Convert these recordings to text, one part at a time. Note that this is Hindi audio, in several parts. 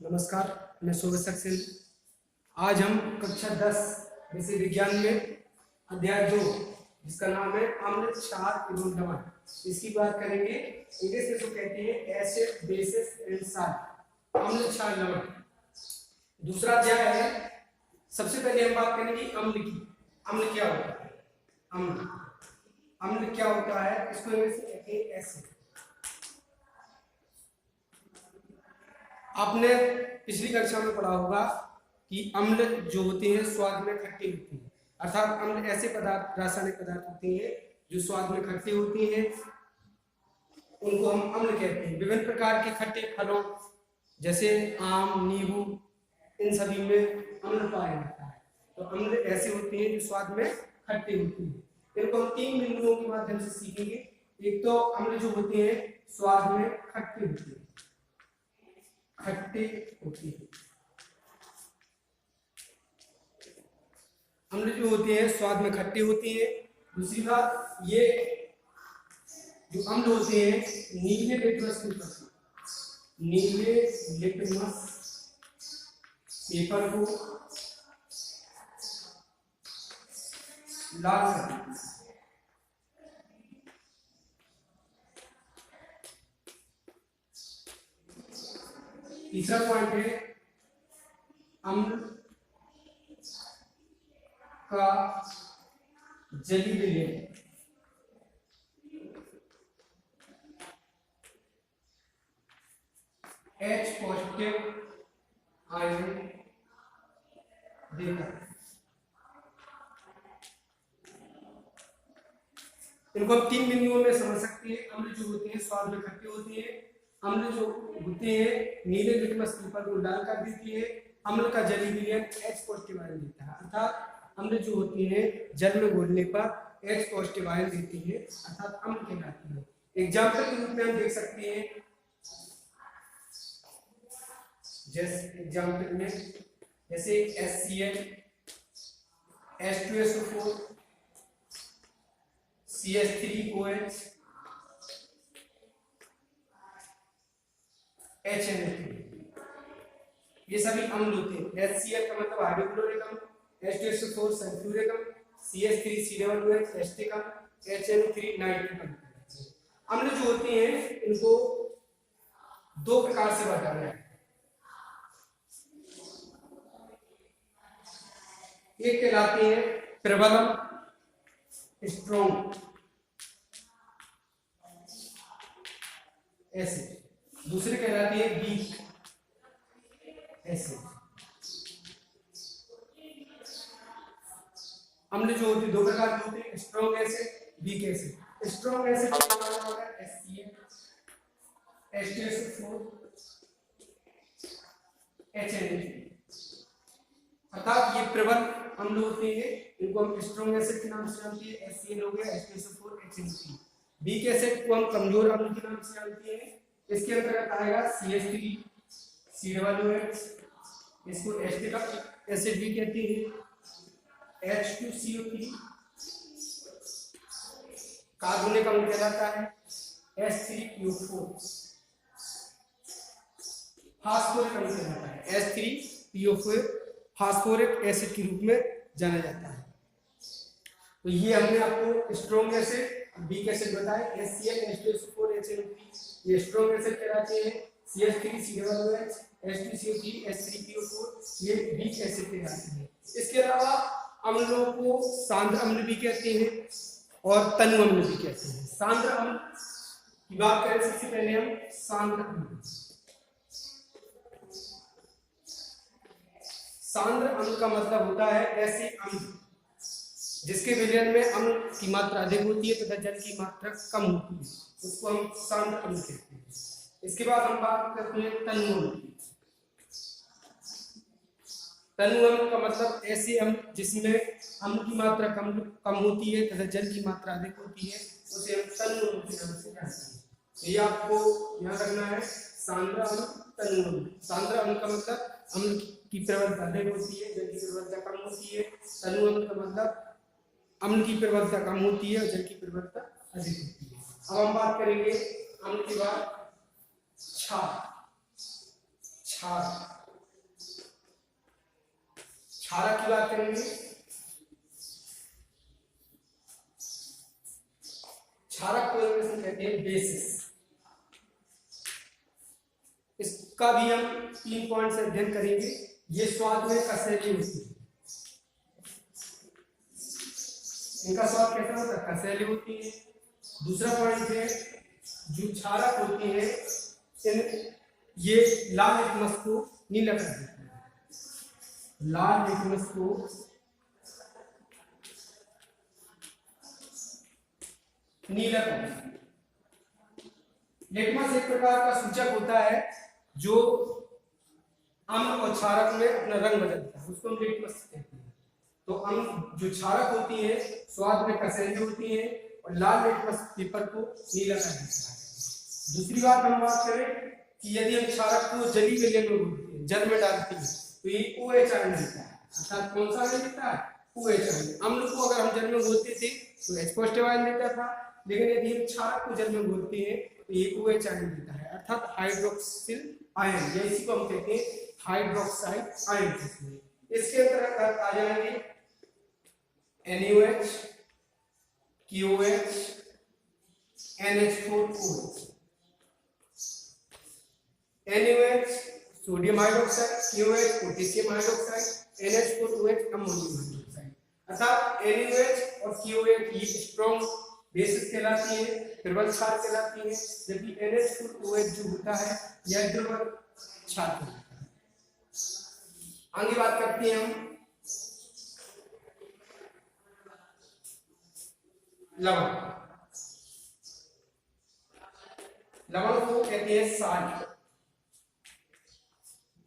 नमस्कार, मैं शोभा सिंह। आज हम कक्षा 10 विषय विज्ञान में अध्याय 2 जिसका नाम है अम्ल, क्षार एवं लवण, इसकी बात करेंगे। इंग्लिश में इसको कहते हैं एसिड, बेसिस एंड सॉल्ट। अम्ल, क्षार, लवण दूसरा अध्याय है। सबसे पहले हम बात करेंगे अम्ल की। अम्ल क्या होता है? अम्ल क्या होता है? इसको इंग्लिश में कहते हैं एसिड। आपने पिछली कक्षा में पढ़ा होगा कि अम्ल जो होते हैं स्वाद में खट्टे होते हैं, अर्थात अम्ल ऐसे पदार्थ, रासायनिक पदार्थ होते हैं जो स्वाद में खट्टे होते हैं, उनको हम अम्ल कहते हैं। विभिन्न प्रकार के खट्टे फलों जैसे आम, नींबू, इन सभी में अम्ल पाया जाता है। तो अम्ल ऐसे होते हैं जो स्वाद में खट्टे होते हैं। इनको हम 3 बिंदुओं के माध्यम से सीखेंगे। एक तो अम्ल जो होते हैं स्वाद में खट्टे होते हैं, अम्ल जो होते हैं स्वाद में खट्टे होते हैं। दूसरी बात, ये जो अम्ल होते हैं नीले लिटमस पेपर को लाल कर देते हैं। तीसरा पॉइंट है अम्ल का जली विलयन। H पॉजिटिव आयन देता है। इनको हम 3 बिंदुओं में समझ सकते हैं। अम्ल जो होते हैं स्वाद में खट्टे होते हैं। अम्ल जो होते हैं नीले लिटमस पेपर को लाल कर देती है। अम्ल का जली विलयन H पॉजिटिव आयन देता है, अर्थात अम्ल जो होती है जल में घोलने पर H पॉजिटिव आयन देती है, अर्थात अम्ल कहलाती है। एग्जाम्पल के रूप में हम देख सकते हैं, एग्जाम्पल में जैसे HCl, H2SO4, CH3OH, HNO3, ये सभी अम्ल होते हैं। HCl का मतलब हाइड्रोक्लोरिक अम्ल, H2SO4 सल्फ्यूरिक अम्ल, CH3 COOH एसिटिक अम्ल, HNO3 नाइट्रिक अम्ल। अम्ल जो होते हैं इनको 2 प्रकार से बांटा गया है। एक कहलाते हैं प्रबल अम्ल, स्ट्रॉन्ग एसिड, दूसरे कहलाते हैं वीक एसिड। अम्ल जो होते हैं 2 प्रकार के होते हैं, strong acid, weak acid. Strong acid HCl, H2SO4, HNO3, अर्थात ये प्रबल अम्ल होते हैं। इनको हम स्ट्रॉन्ग एसिड के नाम से जानते हैं। HCl हो गया, H2SO4, HNO3। वीक एसिड को हम कमजोर अम्ल के नाम से जानते हैं। इसके अंतर्गत आएगा CH3 COOH, इसको एसिटिक एसिड भी कहते हैं। H2CO3 कार्बोनिक अम्ल कहलाता है। H3PO4 फास्फोरिक अम्ल कहलाता है। H3PO4 फास्फोरिक एसिड के रूप में जाना जाता है। तो ये हमने आपको स्ट्रॉन्ग एसिड, वीक एसिड बताए। HCl, H2SO4, HNO3 ये स्ट्रॉन्ग एसिड कहलाते हैं। CH3 COOH, H2CO3, H3PO4 ये वीक एसिड कहलाते हैं। इसके अलावा अम्लों को सांद्र अम्ल भी कहते हैं और तनु अम्ल भी कहते हैं। सांद्र अम्ल की बात करें सबसे पहले हम सांद्र अम्ल। सांद्र अम्ल का मतलब होता है ऐसे अम्ल जिसके विलयन में अम्ल की मात्रा अधिक होती है तथा जल की मात्रा कम होती है, उसको हम सांद्र अम्ल कहते हैं। इसके बाद हम बात करते हैं तनु अम्ल की। तनु अम्ल का मतलब ऐसे अम्ल जिसमें अम्ल की मात्रा कम होती है तथा जल की मात्रा अधिक होती है, उसे हम तनु अम्ल के नाम से जानते हैं। तो ये आपको याद रखना है, सांद्र अम्ल, तनु अम्ल। सांद्र अम्ल का मतलब अम्ल की प्रवणता अधिक होती है, जल की प्रवणता कम होती है। तनु अम्ल का मतलब अम्ल की प्रवणता कम होती है और जल की प्रवणता अधिक होती है। अब हम बात करेंगे अम्ल के बाद क्षार। क्षारक, क्षारक की बात करेंगे। क्षारक को इंग्लिश में कहते हैं बेसिस। इसका भी हम 3 पॉइंट से अध्ययन करेंगे। ये स्वाद में कसैली होती है, इनका स्वाद कैसा होता है? कसैली होती है। दूसरा पॉइंट है जो क्षारक होती है ये लाल लिटमस को नीला कर देती है, लाल लिटमस को नीला कर देती है। लिटमस एक प्रकार का सूचक होता है जो अम्ल और क्षारक में अपना रंग बदलता है, उसको हम लिटमस कहते हैं। तो अम्ल जो क्षारक होती है स्वाद में कसैली होती है और लाल लिटमस पेपर को नीला कर देता है। दूसरी बात हम बात करें कि यदि हम क्षारक को जली के लिए घोलते हैं, जल में डालते हैं, तो ये OH आयन देता है। अर्थात कौन सा आयन देता है? OH ion. अम्ल को अगर हम जल में घोलते थे तो H पॉजिटिव आयन देता था, लेकिन यदि हम क्षारक को जल में घोलते हैं तो ये OH आयन देता है, अर्थात हाइड्रोक्सिल आयन, या इसी को हम कहते हैं हाइड्रोक्साइड आयन। इसके अंतर्गत आ जाएंगे NaOH, KOH, NH4OH। NaOH sodium hydroxide, KOH potassium hydroxide, NH4OH ammonium hydroxide. अर्थात NaOH और KOH ये स्ट्रॉन्ग बेसिस कहलाती है, प्रबल क्षार कहलाती है, जबकि NH4OH जो होता है यह दुर्बल क्षार कहलाता है। आगे बात करते हैं हम लवण। लवण को कहते हैं साल्ट,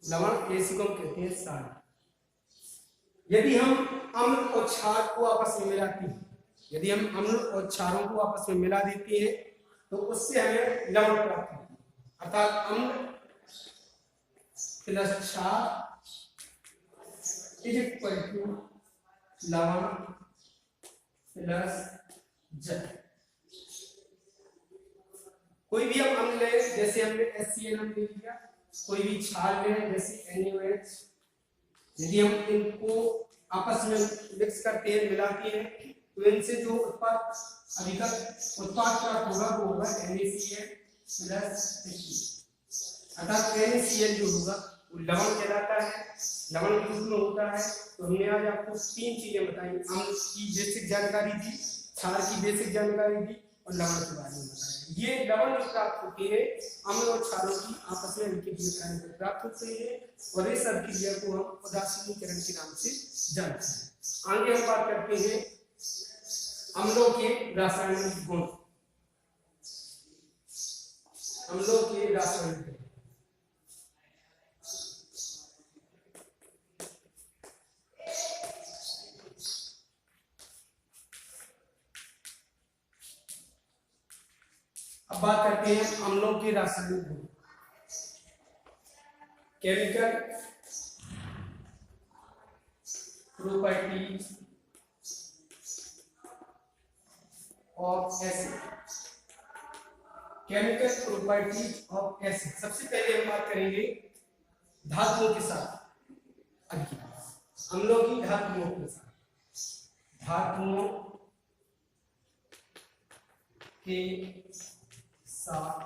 लवण इसी को कहते हैं साल्ट। यदि हम अम्ल और क्षार को आपस में मिलाते हैं, यदि हम अम्ल और क्षारों को आपस में मिला देते हैं तो उससे हमें लवण प्राप्त होता है। अर्थात अम्ल प्लस क्षार इज इक्वल टू लवण प्लस जल। कोई भी हम अम्ल ले, जैसे हमने HCl ले लिया, कोई भी क्षार ले जैसे NaOH, यदि हम इनको आपस में मिक्स करते हैं, मिलाते हैं, तो इनसे जो उत्पाद अधिकतर उत्पाद प्राप्त होगा वो होगा NaCl प्लस H2। अर्थात NaCl जो होगा वो लवण कहलाता है, लवण के रूप में होता है। तो हमने आज आपको 3 चीजें बताई, अम्ल की बेसिक जानकारी दी, क्षार की बेसिक जानकारी दी और लवण के बारे में बताया। ये लवण जो प्राप्त होती है अम्ल और क्षारों की आपस में अभिक्रिया से प्राप्त होते हैं और इस अभिक्रिया को हम उदासीनीकरण के नाम से जानते हैं। आगे हम बात करते हैं अम्लों के रासायनिक गुण। अम्लों के रासायनिक गुण, अब बात करते हैं अम्लों के रासायनिक गुण। Chemical properties of acid, chemical properties of acid. सबसे पहले हम बात करेंगे धातुओं के साथ अभिक्रिया, अम्लों की धातुओं के साथ, धातुओं के साथ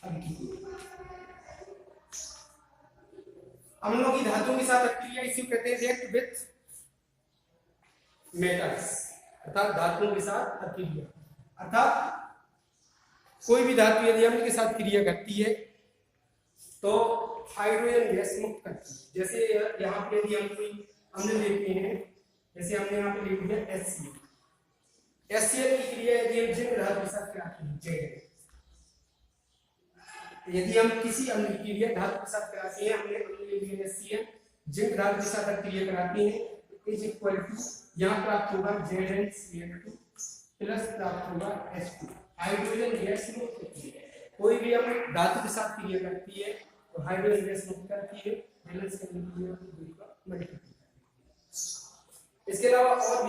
अभिक्रिया। अम्लों की धातुओं के साथ अभिक्रिया इसी को कहते हैं रिएक्ट विथ मेटल्स, अर्थात धातुओं के साथ अभिक्रिया। अर्थात कोई भी धातु यदि अम्ल के साथ क्रिया करती है तो हाइड्रोजन गैस मुक्त करती है। जैसे यहाँ पे यदि हम कोई अम्ल लेते हैं, जैसे हमने यहाँ पे ले लिया HCl, HCl की क्रिया यदि हम जिंक धातु के साथ कराते हैं, Zn, यदि हम किसी अम्ल की क्रिया धातु के साथ कराते हैं, हमने अम्ल ले लिया HCl, जिंक धातु के साथ क्रिया कराते हैं, इज इक्वल टू यहाँ प्राप्त होगा ZnCl2 प्लस प्राप्त होगा H2, हाइड्रोजन गैस मुक्त होती है। कोई भी हम धातु के साथ क्रिया करती है तो हाइड्रोजन गैस मुक्त करती है, बैलेंस करने के लिए इसके अलावा और भी